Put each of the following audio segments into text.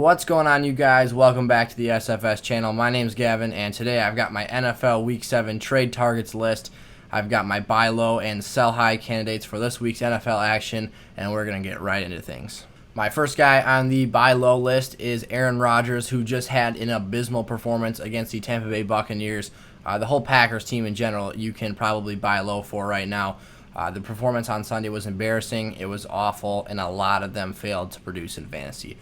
What's going on, you guys? Welcome back to the SFS channel. My name's Gavin, and today I've got my NFL Week 7 trade targets list. I've got my buy low and sell high candidates for this week's NFL action, and we're going to get right into things. My first guy on the buy low list is Aaron Rodgers, who just had an abysmal performance against the Tampa Bay Buccaneers. The whole Packers team in general, you can probably buy low for right now. The performance on Sunday was embarrassing, it was awful, and a lot of them failed to produce in fantasy.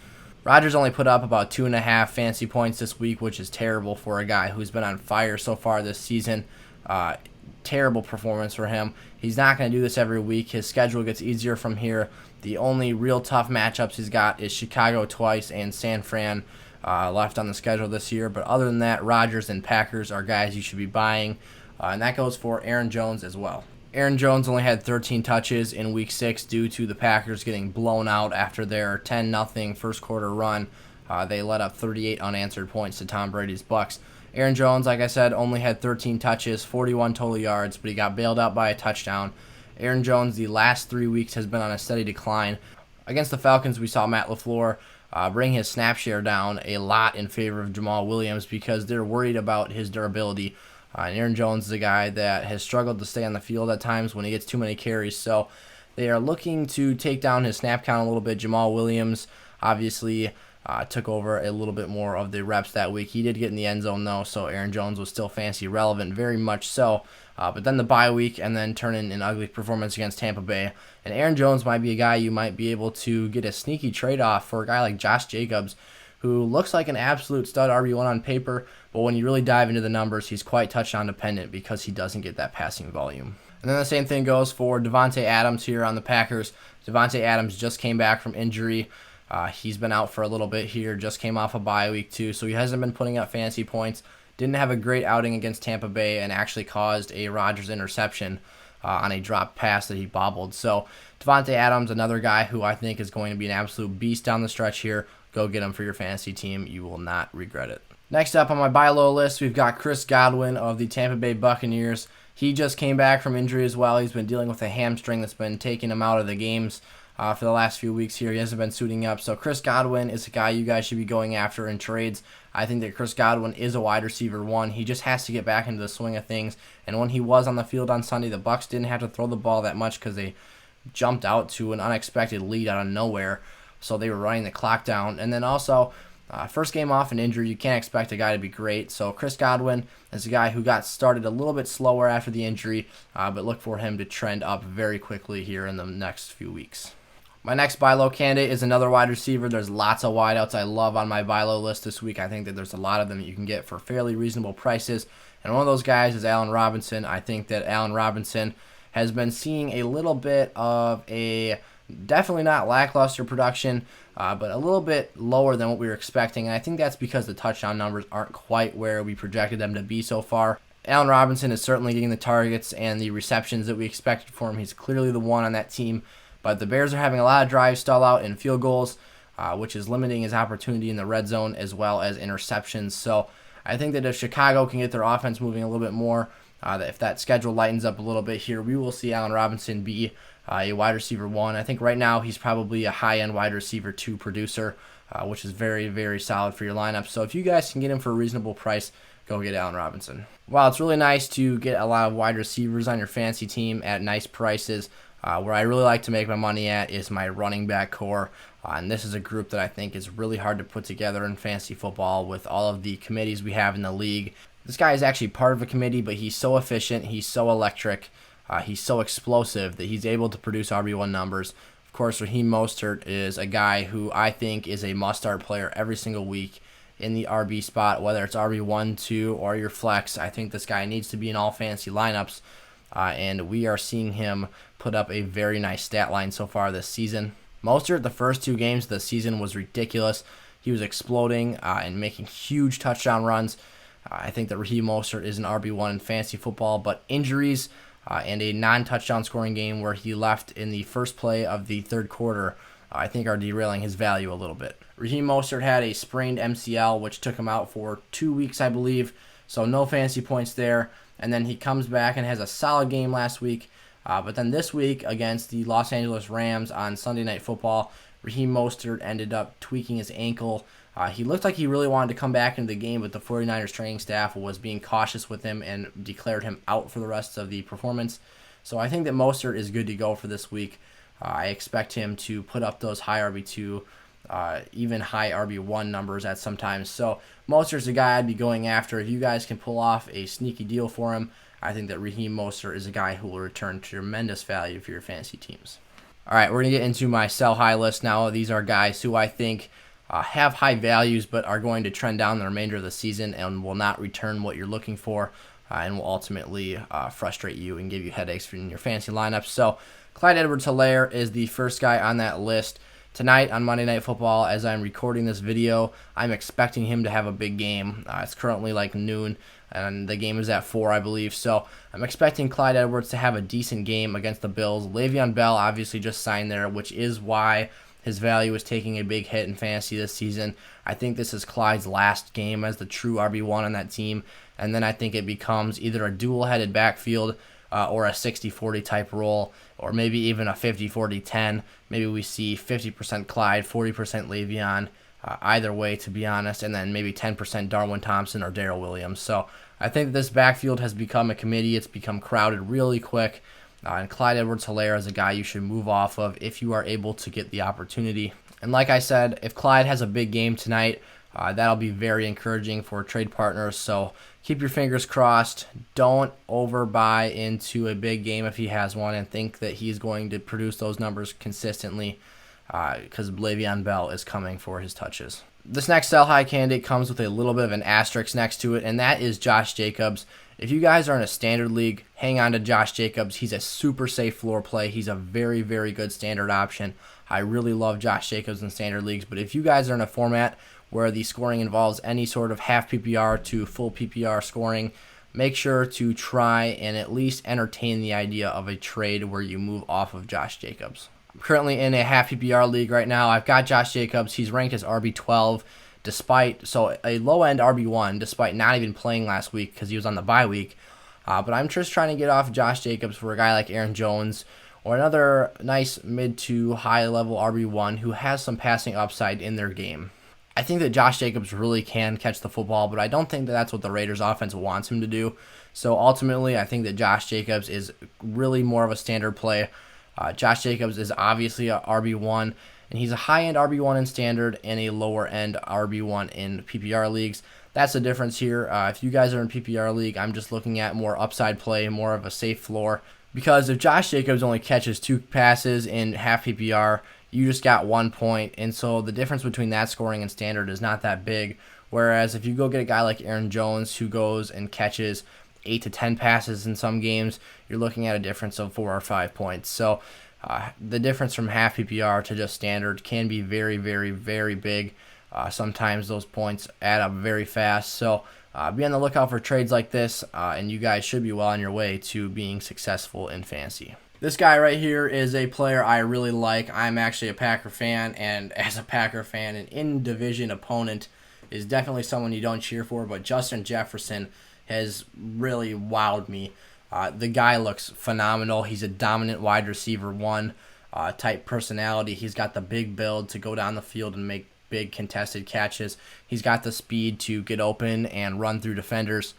Rodgers only put up about 2.5 fantasy points this week, which is terrible for a guy who's been on fire so far this season. Terrible performance for him. He's not going to do this every week. His schedule gets easier from here. The only real tough matchups he's got is Chicago twice and San Fran left on the schedule this year. But other than that, Rodgers and Packers are guys you should be buying. And that goes for Aaron Jones as well. Aaron Jones only had 13 touches in Week 6 due to the Packers getting blown out after their 10-0 first quarter run. They let up 38 unanswered points to Tom Brady's Bucs. Aaron Jones, like I said, only had 13 touches, 41 total yards, but he got bailed out by a touchdown. Aaron Jones, the last 3 weeks, has been on a steady decline. Against the Falcons, we saw Matt LaFleur bring his snap share down a lot in favor of Jamal Williams because they're worried about his durability. And Aaron Jones is a guy that has struggled to stay on the field at times when he gets too many carries. So they are looking to take down his snap count a little bit. Jamal Williams obviously took over a little bit more of the reps that week. He did get in the end zone, though, so Aaron Jones was still fantasy relevant, very much so. But then the bye week and then turn in an ugly performance against Tampa Bay. And Aaron Jones might be a guy you might be able to get a sneaky trade-off for a guy like Josh Jacobs, who looks like an absolute stud RB1 on paper, but when you really dive into the numbers, he's quite touchdown dependent because he doesn't get that passing volume. And then the same thing goes for Davante Adams here on the Packers. Davante Adams just came back from injury. He's been out for a little bit here, just came off a bye week too, so he hasn't been putting up fantasy points. Didn't have a great outing against Tampa Bay and actually caused a Rodgers interception on a drop pass that he bobbled. So Davante Adams, another guy who I think is going to be an absolute beast down the stretch here. Go get him for your fantasy team. You will not regret it. Next up on my buy low list, we've got Chris Godwin of the Tampa Bay Buccaneers. He just came back from injury as well. He's been dealing with a hamstring that's been taking him out of the games for the last few weeks here. He hasn't been suiting up. So Chris Godwin is a guy you guys should be going after in trades. I think that Chris Godwin is a wide receiver one. He just has to get back into the swing of things. And when he was on the field on Sunday, the Bucs didn't have to throw the ball that much because they jumped out to an unexpected lead out of nowhere. So they were running the clock down. And then also, first game off an injury, you can't expect a guy to be great. So Chris Godwin is a guy who got started a little bit slower after the injury, but look for him to trend up very quickly here in the next few weeks. My next buy low candidate is another wide receiver. There's lots of wideouts I love on my buy low list this week. I think that there's a lot of them that you can get for fairly reasonable prices. And one of those guys is Allen Robinson. I think that Allen Robinson has been seeing a little bit of a definitely not lackluster production, but a little bit lower than what we were expecting. And I think that's because the touchdown numbers aren't quite where we projected them to be so far. Allen Robinson is certainly getting the targets and the receptions that we expected for him. He's clearly the one on that team. But the Bears are having a lot of drives stall out in field goals, which is limiting his opportunity in the red zone as well as interceptions. So I think that if Chicago can get their offense moving a little bit more, that if that schedule lightens up a little bit here, we will see Allen Robinson be a wide receiver one. I think right now he's probably a high-end wide receiver two producer, which is very, very solid for your lineup. So if you guys can get him for a reasonable price, go get Allen Robinson. While it's really nice to get a lot of wide receivers on your fantasy team at nice prices, where I really like to make my money at is my running back core. And this is a group that I think is really hard to put together in fantasy football with all of the committees we have in the league. This guy is actually part of a committee, but he's so efficient, he's so electric, he's so explosive that he's able to produce RB1 numbers. Of course, Raheem Mostert is a guy who I think is a must-start player every single week in the RB spot, whether it's RB1, 2, or your flex. I think this guy needs to be in all fantasy lineups. And we are seeing him put up a very nice stat line so far this season. Mostert, the first 2 games of the season, was ridiculous. He was exploding and making huge touchdown runs. I think that Raheem Mostert is an RB1 in fantasy football, but injuries and a non-touchdown scoring game where he left in the first play of the third quarter, I think are derailing his value a little bit. Raheem Mostert had a sprained MCL, which took him out for 2 weeks, I believe, so no fantasy points there. And then he comes back and has a solid game last week. But then this week against the Los Angeles Rams on Sunday Night Football, Raheem Mostert ended up tweaking his ankle He looked like he really wanted to come back into the game, but the 49ers training staff was being cautious with him and declared him out for the rest of the performance. So I think that Mostert is good to go for this week. I expect him to put up those high RB2, even high RB1 numbers at some times. So Mostert's a guy I'd be going after. If you guys can pull off a sneaky deal for him, I think that Raheem Mostert is a guy who will return tremendous value for your fantasy teams. All right, we're going to get into my sell high list now. These are guys who I think have high values but are going to trend down the remainder of the season and will not return what you're looking for and will ultimately frustrate you and give you headaches in your fantasy lineups. So Clyde Edwards-Helaire is the first guy on that list. Tonight on Monday Night Football, as I'm recording this video, I'm expecting him to have a big game. It's currently like noon, and the game is at 4, I believe. So I'm expecting Clyde Edwards to have a decent game against the Bills. Le'Veon Bell obviously just signed there, which is why his value is taking a big hit in fantasy this season. I think this is Clyde's last game as the true RB1 on that team, and then I think it becomes either a dual-headed backfield or a 60-40 type role, or maybe even a 50-40-10. Maybe we see 50% Clyde, 40% Le'Veon, either way, to be honest, and then maybe 10% Darwin Thompson or Darrell Williams. So I think this backfield has become a committee. It's become crowded really quick. And Clyde Edwards-Helaire is a guy you should move off of if you are able to get the opportunity. And like I said, if Clyde has a big game tonight, that'll be very encouraging for trade partners. So keep your fingers crossed. Don't overbuy into a big game if he has one and think that he's going to produce those numbers consistently because Le'Veon Bell is coming for his touches. This next sell high candidate comes with a little bit of an asterisk next to it, and that is Josh Jacobs. If you guys are in a standard league, hang on to Josh Jacobs. He's a super safe floor play. He's a very, very good standard option. I really love Josh Jacobs in standard leagues, but if you guys are in a format where the scoring involves any sort of half PPR to full PPR scoring, make sure to try and at least entertain the idea of a trade where you move off of Josh Jacobs. I'm currently in a half PPR league right now. I've got Josh Jacobs. He's ranked as RB12. So a low-end RB1, despite not even playing last week because he was on the bye week. But I'm just trying to get off Josh Jacobs for a guy like Aaron Jones or another nice mid to high-level RB1 who has some passing upside in their game. I think that Josh Jacobs really can catch the football, but I don't think that that's what the Raiders offense wants him to do. So ultimately, I think that Josh Jacobs is really more of a standard play. Josh Jacobs is obviously a RB1, and he's a high-end RB1 in standard and a lower-end RB1 in PPR leagues. That's the difference here. If you guys are in PPR league, I'm just looking at more upside play, more of a safe floor. Because if Josh Jacobs only catches 2 passes in half PPR, you just got 1 point. And so the difference between that scoring and standard is not that big. Whereas if you go get a guy like Aaron Jones who goes and catches 8 to 10 passes in some games, you're looking at a difference of 4 or 5 points. So the difference from half PPR to just standard can be very, very, very big. Sometimes those points add up very fast. So be on the lookout for trades like this, and you guys should be well on your way to being successful in fantasy. This guy right here is a player I really like. I'm actually a Packer fan, and as a Packer fan, an in-division opponent is definitely someone you don't cheer for, but Justin Jefferson has really wowed me. The guy looks phenomenal. He's a dominant wide receiver one type personality. He's got the big build to go down the field and make big contested catches. He's got the speed to get open and run through defenders.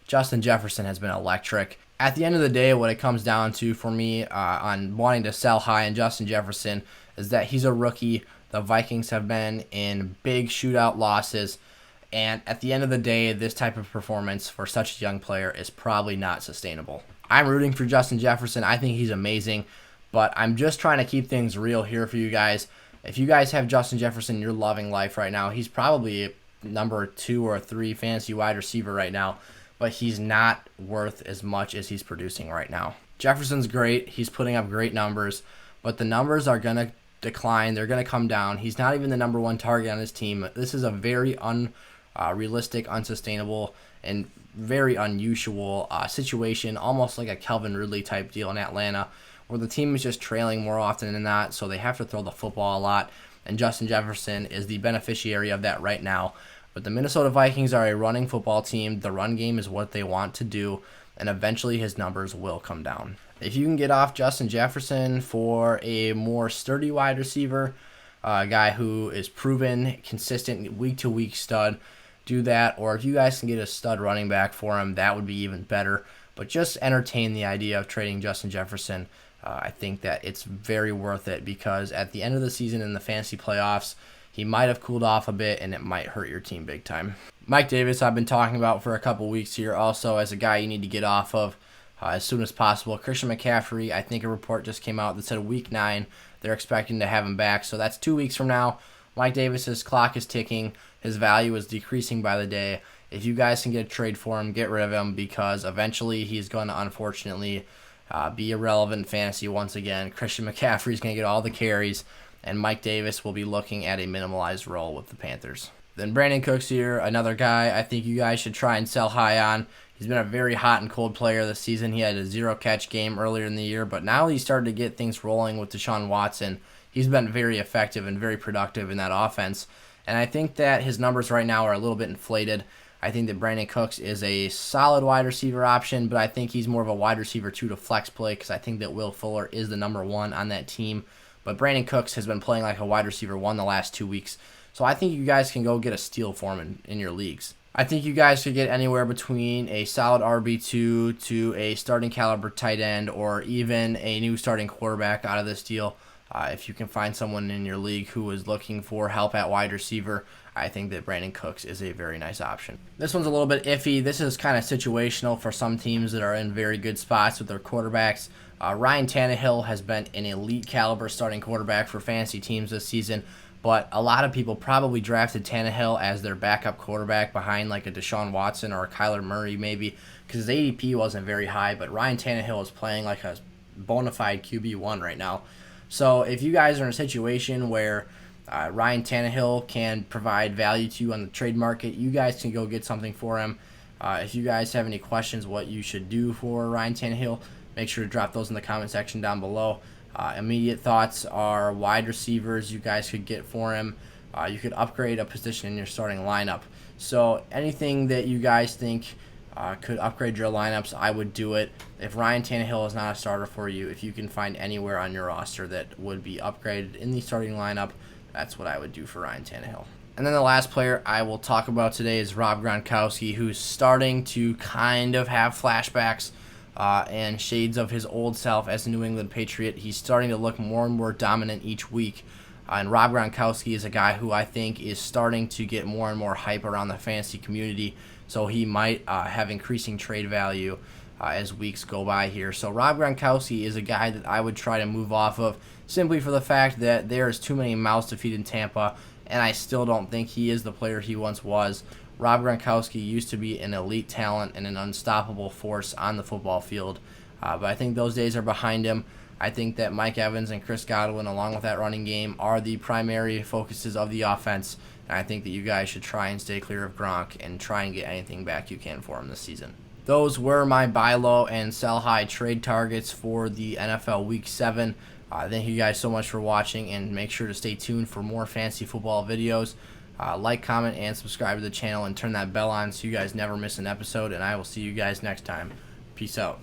Justin Jefferson has been electric. At the end of the day, what it comes down to for me on wanting to sell high in Justin Jefferson is that he's a rookie. The Vikings have been in big shootout losses. And at the end of the day, this type of performance for such a young player is probably not sustainable. I'm rooting for Justin Jefferson. I think he's amazing. But I'm just trying to keep things real here for you guys. If you guys have Justin Jefferson in your loving life right now, he's probably number 2 or 3 fantasy wide receiver right now. But he's not worth as much as he's producing right now. Jefferson's great. He's putting up great numbers. But the numbers are going to decline. They're going to come down. He's not even the number 1 target on his team. This is a very unrealistic, unsustainable, and very unusual situation, almost like a Calvin Ridley type deal in Atlanta, where the team is just trailing more often than not, so they have to throw the football a lot, and Justin Jefferson is the beneficiary of that right now. But the Minnesota Vikings are a running football team. The run game is what they want to do, and eventually his numbers will come down. If you can get off Justin Jefferson for a more sturdy wide receiver, a guy who is proven, consistent, week-to-week stud, do that. Or if you guys can get a stud running back for him, that would be even better. But just entertain the idea of trading Justin Jefferson. I think that it's very worth it because at the end of the season in the fantasy playoffs, he might have cooled off a bit and it might hurt your team big time. Mike Davis, I've been talking about for a couple weeks here also as a guy you need to get off of as soon as possible. Christian McCaffrey, I think a report just came out that said week 9 they're expecting to have him back. So that's 2 weeks from now. Mike Davis's clock is ticking. His value is decreasing by the day. If you guys can get a trade for him, get rid of him because eventually he's going to unfortunately be irrelevant in fantasy once again. Christian McCaffrey is going to get all the carries, and Mike Davis will be looking at a minimalized role with the Panthers. Then Brandin Cooks here, another guy I think you guys should try and sell high on. He's been a very hot and cold player this season. He had a 0-catch game earlier in the year, but now he's started to get things rolling with Deshaun Watson. He's been very effective and very productive in that offense, and I think that his numbers right now are a little bit inflated. I think that Brandin Cooks is a solid wide receiver option, but I think he's more of a wide receiver 2 to flex play because I think that Will Fuller is the number 1 on that team. But Brandin Cooks has been playing like a wide receiver 1 the last 2 weeks. So I think you guys can go get a steal for him in your leagues. I think you guys could get anywhere between a solid RB2 to a starting caliber tight end or even a new starting quarterback out of this deal. If you can find someone in your league who is looking for help at wide receiver, I think that Brandin Cooks is a very nice option. This one's a little bit iffy. This is kind of situational for some teams that are in very good spots with their quarterbacks. Ryan Tannehill has been an elite caliber starting quarterback for fantasy teams this season, but a lot of people probably drafted Tannehill as their backup quarterback behind like a Deshaun Watson or a Kyler Murray maybe because his ADP wasn't very high, but Ryan Tannehill is playing like a bona fide QB1 right now. So if you guys are in a situation where Ryan Tannehill can provide value to you on the trade market, you guys can go get something for him. If you guys have any questions what you should do for Ryan Tannehill, make sure to drop those in the comment section down below. Immediate thoughts are wide receivers you guys could get for him. You could upgrade a position in your starting lineup. So anything that you guys think could upgrade your lineups, I would do it. If Ryan Tannehill is not a starter for you, if you can find anywhere on your roster that would be upgraded in the starting lineup, that's what I would do for Ryan Tannehill. And then the last player I will talk about today is Rob Gronkowski, who's starting to kind of have flashbacks and shades of his old self as a New England Patriot. He's starting to look more and more dominant each week. And Rob Gronkowski is a guy who I think is starting to get more and more hype around the fantasy community. So he might have increasing trade value as weeks go by here. So Rob Gronkowski is a guy that I would try to move off of simply for the fact that there's too many mouths to feed in Tampa, and I still don't think he is the player he once was. Rob Gronkowski used to be an elite talent and an unstoppable force on the football field, but I think those days are behind him. I think that Mike Evans and Chris Godwin, along with that running game, are the primary focuses of the offense. And I think that you guys should try and stay clear of Gronk and try and get anything back you can for him this season. Those were my buy low and sell high trade targets for the NFL Week 7. Thank you guys so much for watching, and make sure to stay tuned for more fantasy football videos. Like, comment, and subscribe to the channel, and turn that bell on so you guys never miss an episode, and I will see you guys next time. Peace out.